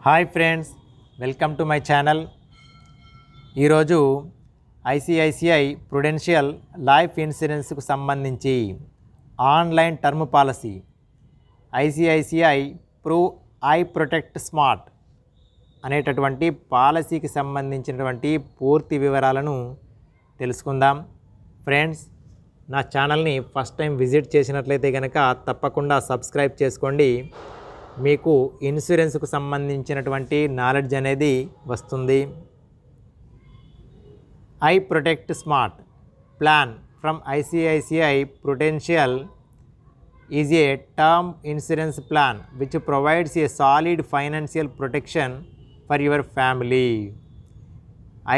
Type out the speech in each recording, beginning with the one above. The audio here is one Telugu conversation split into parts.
Hi friends, welcome to my channel. ఈరోజు ఐసిఐసిఐ ప్రుడెన్షియల్ లైఫ్ ఇన్సూరెన్స్కు సంబంధించి online term policy ICICI I protect smart అనేటటువంటి పాలసీకి సంబంధించినటువంటి పూర్తి వివరాలను తెలుసుకుందాం. ఫ్రెండ్స్, నా ఛానల్ని ఫస్ట్ టైం విజిట్ చేసినట్లయితే కనుక తప్పకుండా సబ్స్క్రైబ్ చేసుకోండి. మీకు ఇన్సూరెన్స్కు సంబంధించినటువంటి నాలెడ్జ్ అనేది వస్తుంది. I protect smart plan from ICICI Prudential is a term insurance plan which provides a solid financial protection for your family.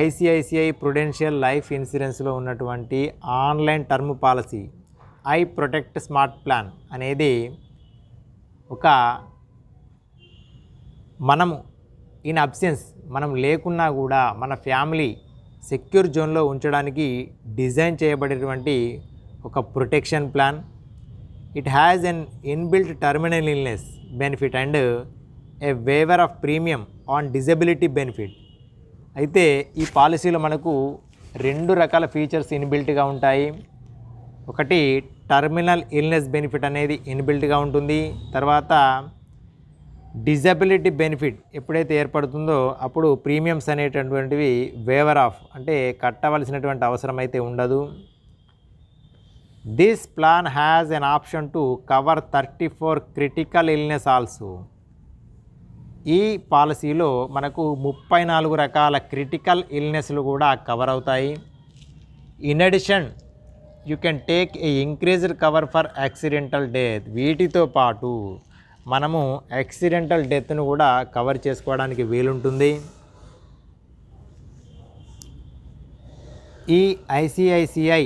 ICICI prudential life ఇన్సూరెన్స్లో ఉన్నటువంటి online term policy I protect smart plan అనేది ఒక మనము ఇన్ అబ్సెన్స్ మనం లేకున్నా కూడా మన ఫ్యామిలీ సెక్యూర్ జోన్లో ఉంచడానికి డిజైన్ చేయబడినటువంటి ఒక protection plan. It has an inbuilt terminal illness benefit and a waiver of premium on disability benefit. అయితే ఈ పాలసీలో మనకు రెండు రకాల ఫీచర్స్ ఇన్బిల్ట్గా ఉంటాయి. ఒకటి టర్మినల్ ఇల్నెస్ బెనిఫిట్ అనేది ఇన్బిల్ట్గా ఉంటుంది. తర్వాత డిజబిలిటీ బెనిఫిట్ ఎప్పుడైతే ఏర్పడుతుందో అప్పుడు ప్రీమియమ్స్ అనేటటువంటివి వేవర్ ఆఫ్ అంటే కట్టవలసినటువంటి అవసరం అయితే ఉండదు. This plan has N option to cover 34 critical illness also. ఈ పాలసీలో మనకు 34 రకాల క్రిటికల్ ఇల్నెస్లు కూడా కవర్ అవుతాయి. In addition you can take a increased cover for accidental death. వీటితో పాటు మనము యాక్సిడెంటల్ డెత్ను కూడా కవర్ చేసుకోవడానికి వీలుంటుంది. ఈ ఐసిఐసిఐ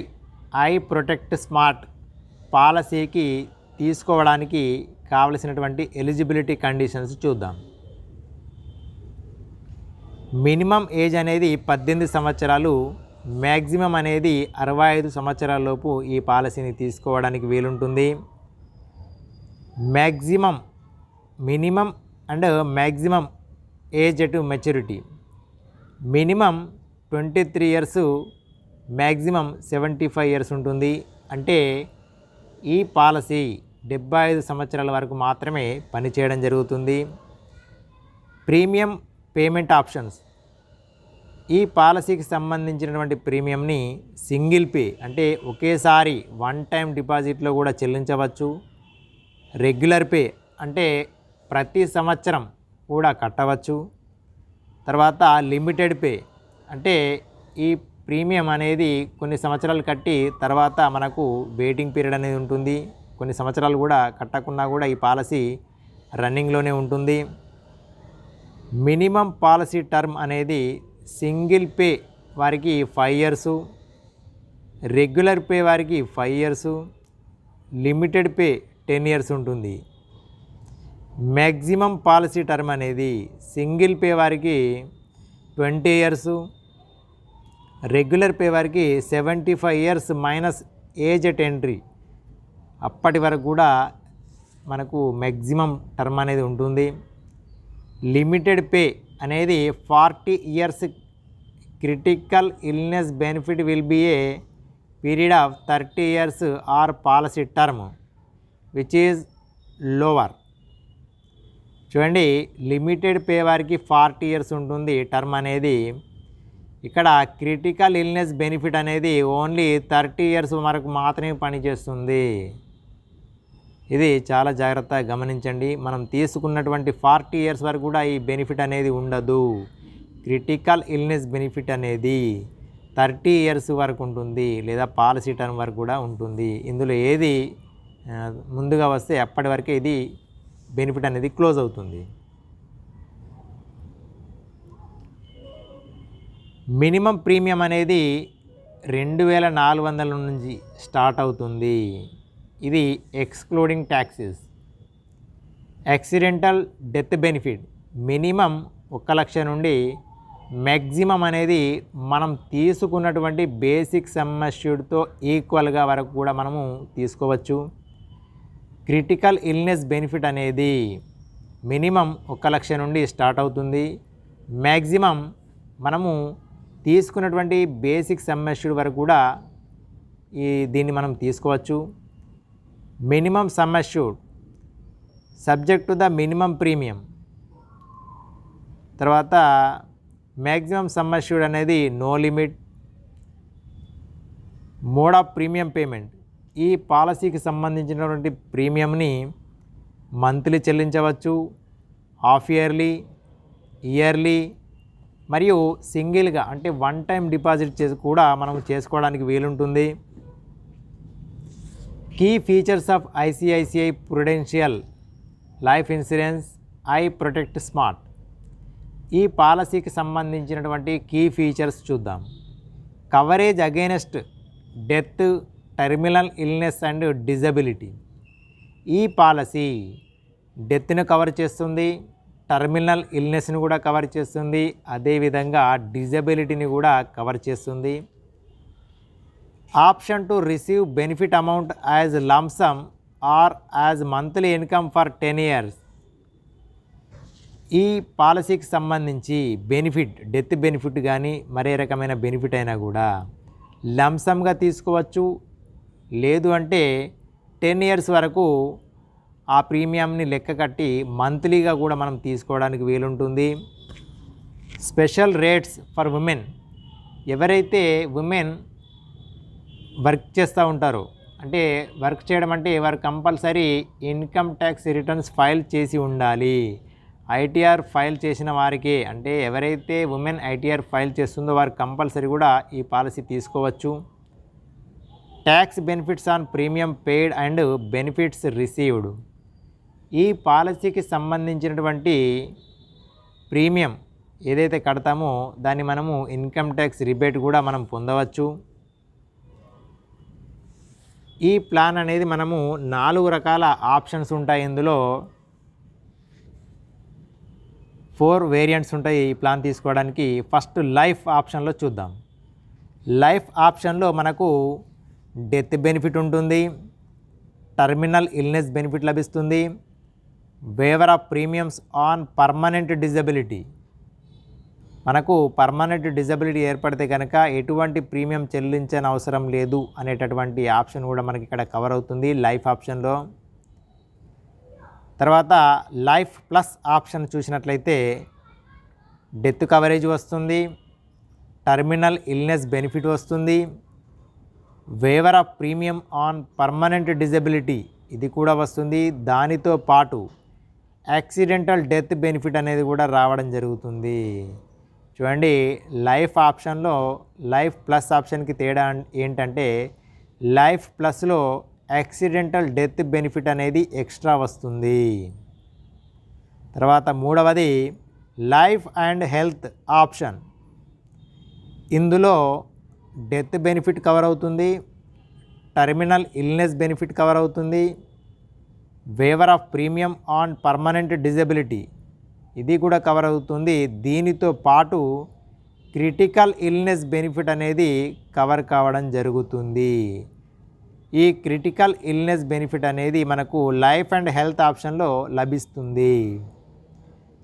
ఐ ప్రొటెక్ట్ స్మార్ట్ పాలసీకి తీసుకోవడానికి కావలసినటువంటి ఎలిజిబిలిటీ కండిషన్స్ చూద్దాం. మినిమం ఏజ్ అనేది 18 సంవత్సరాలు, మ్యాక్సిమం అనేది 65 సంవత్సరాల లోపు ఈ పాలసీని తీసుకోవడానికి వీలుంటుంది. Minimum and maximum age to maturity minimum 23 years, maximum 75 years ఉంటుంది. అంటే ఈ పాలసీ 75 సంవత్సరాల వరకు మాత్రమే పనిచేయడం జరుగుతుంది. Premium payment options. ఈ పాలసీకి సంబంధించినటువంటి ప్రీమియంని సింగిల్ పే అంటే ఒకేసారి వన్ టైం డిపాజిట్లో కూడా చెల్లించవచ్చు. రెగ్యులర్ పే అంటే ప్రతి సంవత్సరం కూడా కట్టవచ్చు. తర్వాత లిమిటెడ్ పే అంటే ఈ ప్రీమియం అనేది కొన్ని సంవత్సరాలు కట్టి తర్వాత మనకు వెయిటింగ్ పీరియడ్ అనేది ఉంటుంది. కొన్ని సంవత్సరాలు కూడా కట్టకున్నా కూడా ఈ పాలసీ రన్నింగ్లోనే ఉంటుంది. మినిమం పాలసీ టర్మ్ అనేది సింగిల్ పే వారికి 5 ఇయర్సు, రెగ్యులర్ పే వారికి 5 ఇయర్సు, లిమిటెడ్ పే 10 ఇయర్స్ ఉంటుంది. మ్యాక్సిమం పాలసీ టర్మ్ అనేది సింగిల్ పే వారికి 20 ఇయర్సు, రెగ్యులర్ పే వారికి 75 years minus age at entry. అప్పటి వరకు కూడా మనకు మ్యాక్సిమం టర్మ్ అనేది ఉంటుంది. లిమిటెడ్ పే అనేది 40 years. Critical illness benefit will be a period of 30 years or policy term which is lower. చూడండి, లిమిటెడ్ పే వారికి 40 ఇయర్స్ ఉంటుంది టర్మ్ అనేది. ఇక్కడ క్రిటికల్ ఇల్నెస్ బెనిఫిట్ అనేది ఓన్లీ 30 ఇయర్స్ వరకు మాత్రమే పనిచేస్తుంది. ఇది చాలా జాగ్రత్తగా గమనించండి. మనం తీసుకున్నటువంటి 40 ఇయర్స్ వరకు కూడా ఈ బెనిఫిట్ అనేది ఉండదు. క్రిటికల్ ఇల్నెస్ బెనిఫిట్ అనేది 30 ఇయర్స్ వరకు ఉంటుంది, లేదా పాలసీ టర్మ్ వరకు కూడా ఉంటుంది. ఇందులో ఏది ముందుగా వస్తే అప్పటి వరకే ఇది బెనిఫిట్ అనేది క్లోజ్ అవుతుంది. మినిమం ప్రీమియం అనేది 2400 నుంచి స్టార్ట్ అవుతుంది. ఇది excluding taxes. Accidental death benefit minimum 1 లక్ష నుండి మ్యాక్సిమం అనేది మనం తీసుకున్నటువంటి బేసిక్ సమ్ అష్యూర్డ్తో ఈక్వల్గా వరకు కూడా మనము తీసుకోవచ్చు. క్రిటికల్ ఇల్నెస్ బెనిఫిట్ అనేది మినిమం 1,00,000 నుండి స్టార్ట్ అవుతుంది. మ్యాక్సిమం మనము తీసుకున్నటువంటి బేసిక్ సమ్ అష్యూర్డ్ వరకు కూడా దీన్ని మనం తీసుకోవచ్చు. Minimum sum assured subject to the minimum premium. తర్వాత మ్యాక్సిమం సమ్ అష్యూర్డ్ అనేది no limit. Mode of premium payment, ఈ పాలసీకి సంబంధించినటువంటి ప్రీమియంని మంత్లీ చెల్లించవచ్చు, హాఫ్ ఇయర్లీ, ఇయర్లీ మరియు సింగిల్గా అంటే వన్ టైం డిపాజిట్ చేసి కూడా మనం చేసుకోవడానికి వీలుంటుంది. Key features of ICICI prudential life insurance I protect smart. ఈ పాలసీకి సంబంధించినటువంటి కీ ఫీచర్స్ చూద్దాం. Coverage against death, terminal illness and disability. ఈ పాలసీ డెత్ను కవర్ చేస్తుంది, టెర్మినల్ ఇల్నెస్ని కూడా కవర్ చేస్తుంది, అదేవిధంగా డిజబిలిటీని కూడా కవర్ చేస్తుంది. Option to receive benefit amount as lumpsum or as monthly income for 10 years. ఈ పాలసీకి సంబంధించి బెనిఫిట్, డెత్ బెనిఫిట్ కానీ మరే రకమైన బెనిఫిట్ అయినా కూడా లంసమ్గా తీసుకోవచ్చు, లేదు అంటే 10 years వరకు ఆ ప్రీమియంని లెక్క కట్టి మంత్లీగా కూడా మనం తీసుకోవడానికి వీలుంటుంది. Special rates for women. ఎవరైతే ఉమెన్ వర్క్ చేస్తూ ఉంటారో, అంటే వర్క్ చేయడం అంటే వారు compulsory income tax returns file చేసి ఉండాలి. ఐటీఆర్ ఫైల్ చేసిన వారికి, అంటే ఎవరైతే ఉమెన్ ఐటీఆర్ ఫైల్ చేస్తుందో వారు కంపల్సరీ కూడా ఈ పాలసీ తీసుకోవచ్చు. Tax benefits on premium paid and benefits received. ఈ పాలసీకి సంబంధించినటువంటి ప్రీమియం ఏదైతే కడతామో దాన్ని మనము ఇన్కమ్ ట్యాక్స్ రిబేట్ కూడా మనం పొందవచ్చు. ఈ ప్లాన్ అనేది మనము 4 రకాల ఆప్షన్స్ ఉంటాయి. ఇందులో 4 వేరియంట్స్ ఉంటాయి ఈ ప్లాన్ తీసుకోవడానికి. ఫస్ట్ లైఫ్ ఆప్షన్లో చూద్దాం. లైఫ్ ఆప్షన్లో మనకు డెత్ బెనిఫిట్ ఉంటుంది, టర్మినల్ ఇల్నెస్ బెనిఫిట్ లభిస్తుంది, waiver of premiums on permanent disability. మనకు పర్మనెంట్ డిజబిలిటీ ఏర్పడితే కనుక ఎటువంటి ప్రీమియం చెల్లించని అవసరం లేదు అనేటటువంటి ఆప్షన్ కూడా మనకి ఇక్కడ కవర్ అవుతుంది లైఫ్ ఆప్షన్లో. తర్వాత లైఫ్ ప్లస్ ఆప్షన్ చూసినట్లయితే డెత్ కవరేజ్ వస్తుంది, టర్మినల్ ఇల్నెస్ బెనిఫిట్ వస్తుంది, waiver of premium on permanent disability ఇది కూడా వస్తుంది. దానితో పాటు యాక్సిడెంటల్ డెత్ బెనిఫిట్ అనేది కూడా రావడం జరుగుతుంది. చూడండి, లైఫ్ ఆప్షన్లో లైఫ్ ప్లస్ ఆప్షన్కి తేడా ఏంటంటే లైఫ్ ప్లస్లో యాక్సిడెంటల్ డెత్ బెనిఫిట్ అనేది ఎక్స్ట్రా వస్తుంది. తర్వాత మూడవది లైఫ్ అండ్ హెల్త్ ఆప్షన్. ఇందులో డెత్ బెనిఫిట్ కవర్ అవుతుంది, టర్మినల్ ఇల్నెస్ బెనిఫిట్ కవర్ అవుతుంది, waiver of premium on permanent disability ఇది కూడా కవర్ అవుతుంది. దీనితో పాటు క్రిటికల్ ఇల్నెస్ బెనిఫిట్ అనేది కవర్ కావడం జరుగుతుంది. ఈ క్రిటికల్ ఇల్నెస్ బెనిఫిట్ అనేది మనకు లైఫ్ అండ్ హెల్త్ ఆప్షన్లో లభిస్తుంది.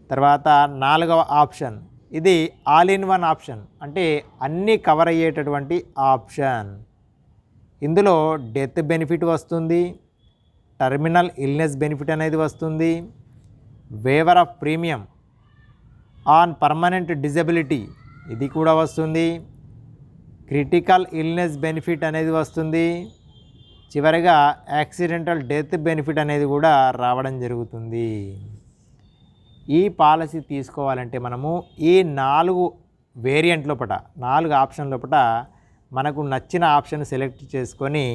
తర్వాత 4వ ఆప్షన్, ఇది ఆల్ ఇన్ వన్ ఆప్షన్, అంటే అన్నీ కవర్ అయ్యేటటువంటి ఆప్షన్. ఇందులో డెత్ బెనిఫిట్ వస్తుంది, టర్మినల్ ఇల్నెస్ బెనిఫిట్ అనేది వస్తుంది, waiver of premium on permanent disability ఇది కూడా వస్తుంది, క్రిటికల్ ఇల్నెస్ బెనిఫిట్ అనేది వస్తుంది, చివరిగా యాక్సిడెంటల్ డెత్ బెనిఫిట్ అనేది కూడా రావడం జరుగుతుంది. ఈ పాలసీ తీసుకోవాలంటే మనము ఈ 4 వేరియంట్ లోపల 4 ఆప్షన్ లోపల మనకు నచ్చిన ఆప్షన్ సెలెక్ట్ చేసుకొని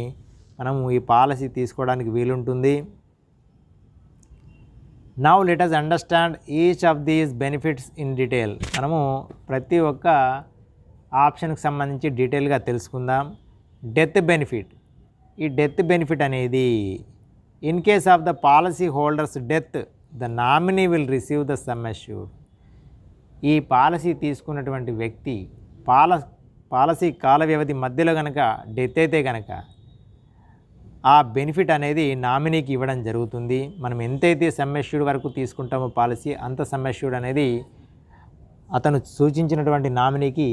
మనము ఈ పాలసీ తీసుకోవడానికి వీలుంటుంది. Now let us understand each of these benefits in detail. మనము ప్రతి ఒక్క ఆప్షన్కి సంబంధించి డీటెయిల్గా తెలుసుకుందాం. Death benefit. ఈ డెత్ బెనిఫిట్ అనేది in case of the policy holders death the nominee will receive the sum assured. ఈ పాలసీ తీసుకున్నటువంటి వ్యక్తి పాలసీ కాల వ్యవధి మధ్యలో కనుక డెత్ అయితే కనుక ఆ బెనిఫిట్ అనేది నామినీకి ఇవ్వడం జరుగుతుంది. మనం ఎంతైతే సమ్ అష్యూర్డ్ వరకు తీసుకుంటామో పాలసీ అంత సమ్ అష్యూర్డ్ అనేది అతను సూచించినటువంటి నామినీకి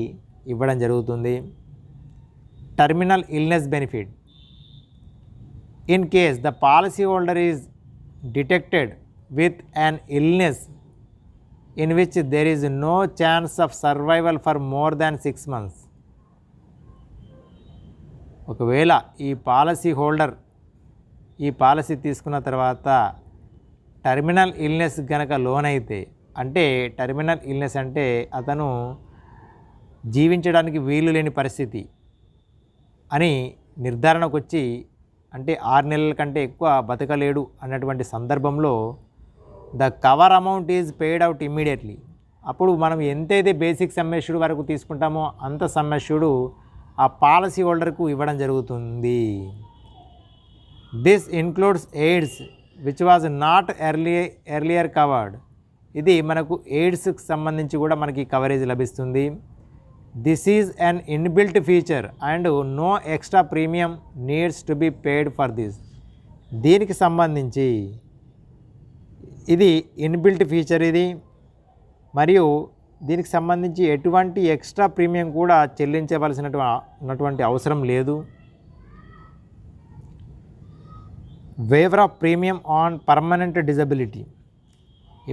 ఇవ్వడం జరుగుతుంది. Terminal illness benefit. In case the policy holder is detected with an illness in which there is no chance of survival for more than 6 months. ఒకవేళ ఈ పాలసీ హోల్డర్ ఈ పాలసీ తీసుకున్న తర్వాత టర్మినల్ ఇల్నెస్ కనుక లోనైతే, అంటే టర్మినల్ ఇల్నెస్ అంటే అతను జీవించడానికి వీలు లేని పరిస్థితి అని నిర్ధారణకు వచ్చి, అంటే 6 నెలల కంటే ఎక్కువ బతకలేడు అన్నటువంటి సందర్భంలో the cover amount is paid out immediately. అప్పుడు మనం ఎంతైతే బేసిక్ సమ్ అష్యూర్డ్ వరకు తీసుకుంటామో అంత సమ్ అష్యూర్డ్ ఆ పాలసీ హోల్డర్కు ఇవ్వడం జరుగుతుంది. This includes AIDS which was not earlier covered. ఇది మనకు ఎయిడ్స్కి సంబంధించి కూడా మనకి కవరేజ్ లభిస్తుంది. This is an inbuilt feature and no extra premium needs to be paid for this. దీనికి సంబంధించి ఇది ఇన్బిల్ట్ ఫీచర్ ఇది, మరియు దీనికి సంబంధించి ఎటువంటి ఎక్స్ట్రా ప్రీమియం కూడా చెల్లించవలసినటువంటి అవసరం లేదు. Waiver of premium on permanent disability.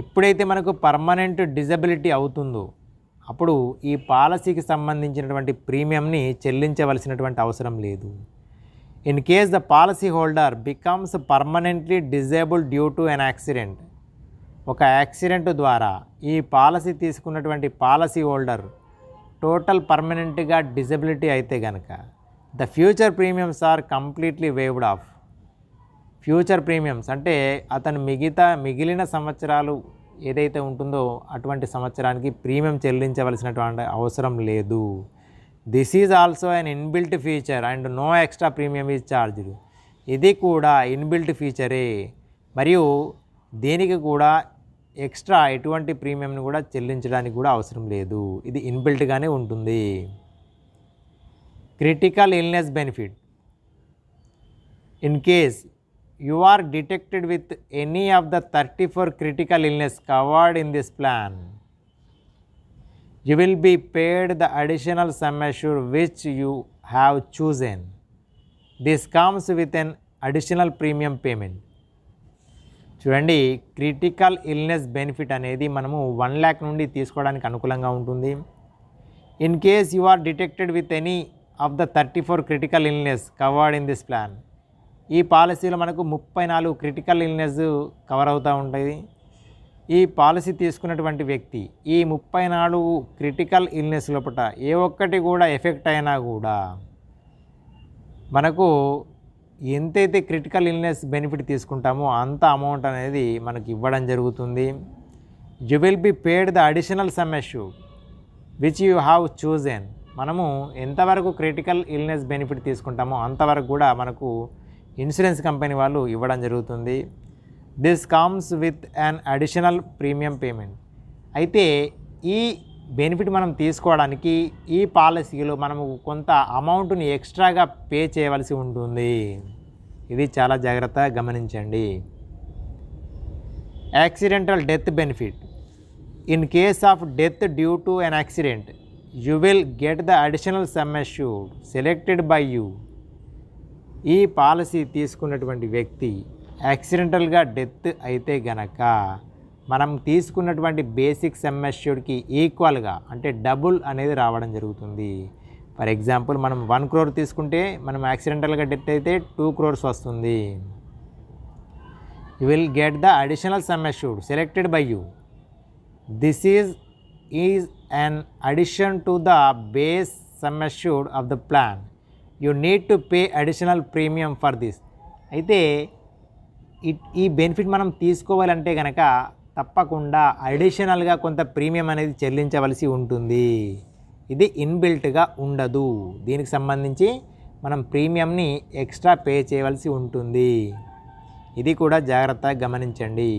ఎప్పుడైతే మనకు పర్మనెంట్ డిజబిలిటీ అవుతుందో అప్పుడు ఈ పాలసీకి సంబంధించినటువంటి ప్రీమియంని చెల్లించవలసినటువంటి అవసరం లేదు. In case the policy holder becomes permanently disabled due to an accident. ఒక యాక్సిడెంట్ ద్వారా ఈ పాలసీ తీసుకున్నటువంటి పాలసీ హోల్డర్ టోటల్ పర్మనెంట్గా డిజబిలిటీ అయితే కనుక the future premiums are completely waived off. Future premiums అంటే అతను మిగిలిన సంవత్సరాలు ఏదైతే ఉంటుందో అటువంటి సంవత్సరానికి ప్రీమియం చెల్లించవలసినటువంటి అవసరం లేదు. This is also an inbuilt feature and no extra premium is charged. ఇది కూడా ఇన్బిల్ట్ ఫీచరే, మరియు దీనికి కూడా ఎక్స్ట్రా ఎటువంటి ప్రీమియంని కూడా చెల్లించడానికి కూడా అవసరం లేదు. ఇది ఇన్బిల్ట్గానే ఉంటుంది. Critical illness benefit. In case you are detected with any of the 34 critical illness covered in this plan, you will be paid the additional sum assured which you have chosen. This comes with an additional premium payment. చూడండి, క్రిటికల్ ఇల్నెస్ బెనిఫిట్ అనేది మనము 1 lakh నుండి తీసుకోవడానికి అనుకూలంగా ఉంటుంది. In case you are detected with any of the 34 critical illness covered in this plan. ఈ పాలసీలో మనకు 34 క్రిటికల్ ఇల్నెస్ కవర్ అవుతూ ఉంటాయి. ఈ పాలసీ తీసుకున్నటువంటి వ్యక్తి ఈ 34 క్రిటికల్ ఇల్నెస్ లోపల ఏ ఒక్కటి కూడా ఎఫెక్ట్ అయినా కూడా మనకు ఎంతైతే క్రిటికల్ ఇల్నెస్ బెనిఫిట్ తీసుకుంటామో అంత అమౌంట్ అనేది మనకి ఇవ్వడం జరుగుతుంది. You will be paid the additional sum assured which you have chosen. మనము ఎంతవరకు క్రిటికల్ ఇల్నెస్ బెనిఫిట్ తీసుకుంటామో అంతవరకు కూడా మనకు ఇన్సూరెన్స్ కంపెనీ వాళ్ళు ఇవ్వడం జరుగుతుంది. This comes with an additional premium payment. అయితే ఈ బెనిఫిట్ మనం తీసుకోవడానికి ఈ పాలసీలో మనము కొంత అమౌంట్ని ఎక్స్ట్రాగా పే చేయవలసి ఉంటుంది. ఇది చాలా జాగ్రత్తగా గమనించండి. Accidental death benefit. In case of death due to an accident you will get the additional sum assured selected by you. ఈ పాలసీ తీసుకున్నటువంటి వ్యక్తి యాక్సిడెంటల్గా డెత్ అయితే గనక మనం తీసుకున్నటువంటి బేసిక్ సమ్ అష్యూర్డ్కి ఈక్వల్గా అంటే డబుల్ అనేది రావడం జరుగుతుంది. ఫర్ ఎగ్జాంపుల్ మనం 1 crore తీసుకుంటే మనం యాక్సిడెంటల్గా డెత్ అయితే 2 crores వస్తుంది. You will get the additional sum assured selected by you. This is an addition to the base sum assured of the plan. You need to pay additional premium for this. అయితే ఈ బెనిఫిట్ మనం తీసుకోవాలంటే కనుక తప్పకుండా అడిషనల్గా కొంత ప్రీమియం అనేది చెల్లించవలసి ఉంటుంది. ఇది ఇన్బిల్ట్గా ఉండదు. దీనికి సంబంధించి మనం ప్రీమియంని ఎక్స్ట్రా పే చేయవలసి ఉంటుంది. ఇది కూడా జాగ్రత్తగా గమనించండి.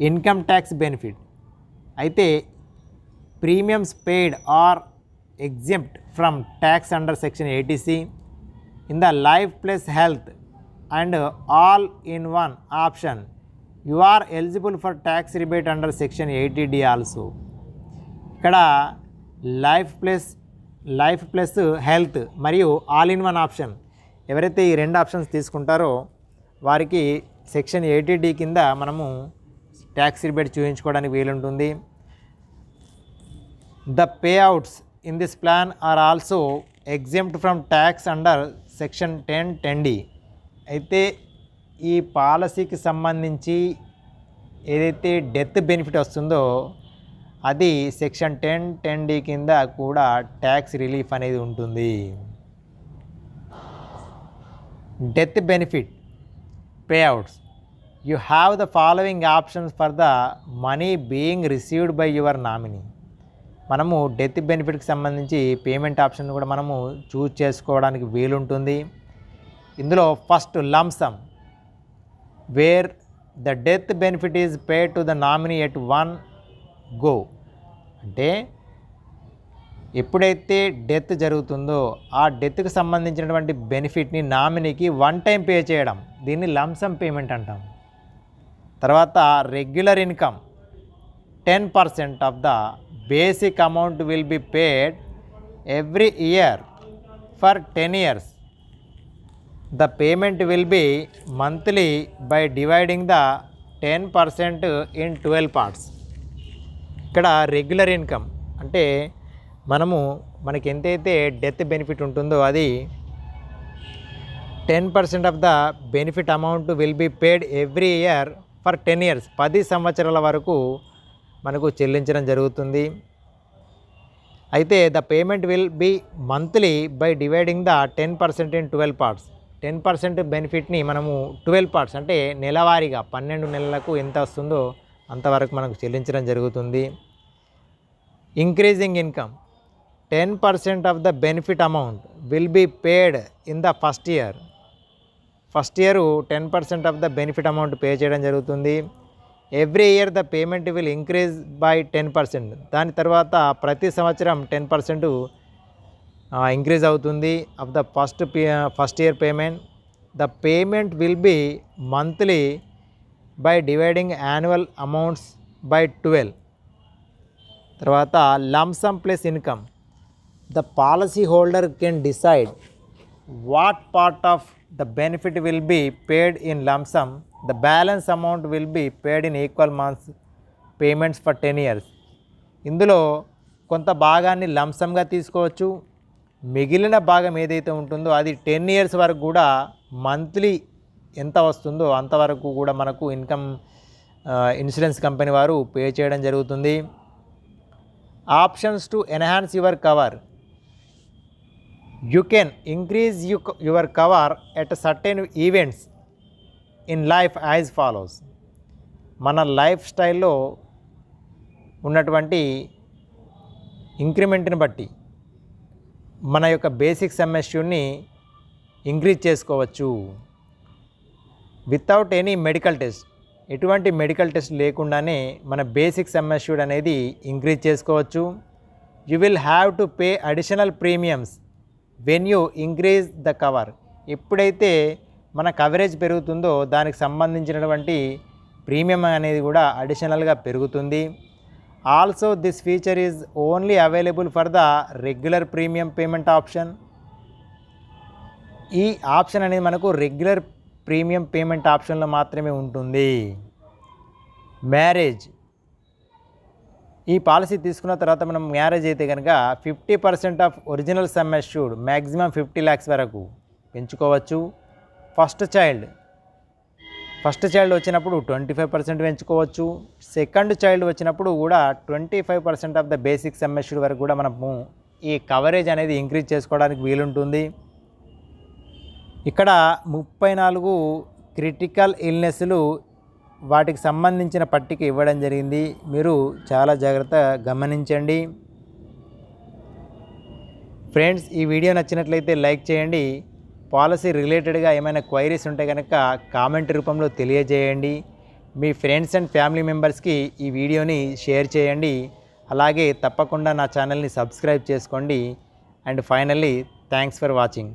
Income tax benefit. అయితే premiums paid are exempt from tax under section 80C. in the life plus health and all in one option, you are eligible for tax rebate under section 80D also. ఇక్కడ లైఫ్ ప్లస్ హెల్త్ మరియు ఆల్ ఇన్ వన్ ఆప్షన్ ఎవరైతే ఈ రెండు ఆప్షన్స్ తీసుకుంటారో వారికి సెక్షన్ 80D కింద మనము ట్యాక్స్ రిబేట్ చూపించుకోవడానికి వీలుంటుంది. The payouts in this plan are also exempt from tax under section 10(10)D. అయితే ఈ పాలసీకి సంబంధించి ఏదైతే డెత్ బెనిఫిట్ వస్తుందో అది సెక్షన్ 10(10)D కింద కూడా ట్యాక్స్ రిలీఫ్ అనేది ఉంటుంది. Death benefit payouts, you have the following options for the money being received by your nominee. మనము డెత్ బెనిఫిట్కి సంబంధించి పేమెంట్ ఆప్షన్ కూడా మనము చూజ్ చేసుకోవడానికి వీలుంటుంది. ఇందులో first lump sum, wear the death benefit is paid to the nominee at one go. అంటే ఎప్పుడైతే డెత్ జరుగుతుందో ఆ డెత్కి సంబంధించినటువంటి బెనిఫిట్ని నామినీకి వన్ టైం పే చేయడం, దీన్ని లంసమ్ పేమెంట్ అంటాం. తర్వాత regular income 10% of the basic amount will be paid every year for 10 years. The payment will be monthly by dividing the 10% in 12 parts. ఇక్కడ రెగ్యులర్ ఇన్కమ్ అంటే మనకి ఎంతైతే డెత్ బెనిఫిట్ ఉంటుందో అది 10% of the benefit amount will be paid every year for 10 years. 10 సంవత్సరాల వరకు మనకు చెల్లించడం జరుగుతుంది. అయితే the payment will be monthly by dividing the 10% in 12 parts. 10% బెనిఫిట్ని మనము 12 parts అంటే నెలవారీగా 12 నెలలకు ఎంత వస్తుందో అంతవరకు మనకు చెల్లించడం జరుగుతుంది. Increasing income 10% of the benefit amount will be paid in the first year. First year 10% of the benefit amount pay చేయడం జరుగుతుంది. Every year the payment will increase by 10%. దాని తర్వాత ప్రతి సంవత్సరం 10% ఇంక్రీజ్ అవుతుంది of the first year payment. The payment will be monthly by dividing annual amounts by 12. తర్వాత lump sum plus income, the policy holder can decide what part of the benefit will be paid in lump sum. The balance amount will be paid in equal months payments for 10 years. ఇందులో కొంత భాగాన్ని లంసమ్గా తీసుకోవచ్చు, మిగిలిన భాగం ఏదైతే ఉంటుందో అది 10 years వరకు కూడా మంత్లీ ఎంత వస్తుందో అంతవరకు కూడా మనకు ఇన్సూరెన్స్ కంపెనీ వారు పే చేయడం జరుగుతుంది. Options to enhance your cover, you can increase your cover at certain events in life as follows. మన లైఫ్ స్టైల్లో ఉన్నటువంటి ఇంక్రిమెంట్ని బట్టి మన యొక్క బేసిక్ సమ్ అష్యూర్డ్ని ఇంక్రీజ్ చేసుకోవచ్చు వితౌట్ ఎనీ మెడికల్ టెస్ట్. ఎటువంటి మెడికల్ టెస్ట్ లేకుండానే మన బేసిక్ సమ్ అష్యూర్డ్ అనేది ఇంక్రీజ్ చేసుకోవచ్చు. You will have to pay additional premiums when you increase the cover. ఎప్పుడైతే మన కవరేజ్ పెరుగుతుందో దానికి సంబంధించినటువంటి ప్రీమియం అనేది కూడా అడిషనల్గా పెరుగుతుంది. Also this feature is only available for the regular premium payment option. ఈ ఆప్షన్ అనేది మనకు రెగ్యులర్ ప్రీమియం పేమెంట్ ఆప్షన్లో మాత్రమే ఉంటుంది. మ్యారేజ్, ఈ పాలసీ తీసుకున్న తర్వాత మనం మ్యారేజ్ అయితే కనుక 50% of original sum assured maximum 50 lakhs వరకు పెంచుకోవచ్చు. ఫస్ట్ చైల్డ్ వచ్చినప్పుడు 25% పెంచుకోవచ్చు. సెకండ్ చైల్డ్ వచ్చినప్పుడు కూడా 25% of the basic sum assured వరకు కూడా మనము ఈ కవరేజ్ అనేది ఇంక్రీజ్ చేసుకోవడానికి వీలుంటుంది. ఇక్కడ 34 క్రిటికల్ ఇల్నెస్లు వాటికి సంబంధించిన పట్టిక ఇవ్వడం జరిగింది. మీరు చాలా జాగ్రత్తగా గమనించండి. ఫ్రెండ్స్, ఈ వీడియో నచ్చినట్లయితే లైక్ చేయండి. పాలసీ రిలేటెడ్గా ఏమైనా క్వైరీస్ ఉంటే కనుక కామెంట్ రూపంలో తెలియజేయండి. మీ ఫ్రెండ్స్ అండ్ ఫ్యామిలీ మెంబర్స్కి ఈ వీడియోని షేర్ చేయండి. అలాగే తప్పకుండా నా ఛానల్ని సబ్స్క్రైబ్ చేసుకోండి. And finally thanks for watching.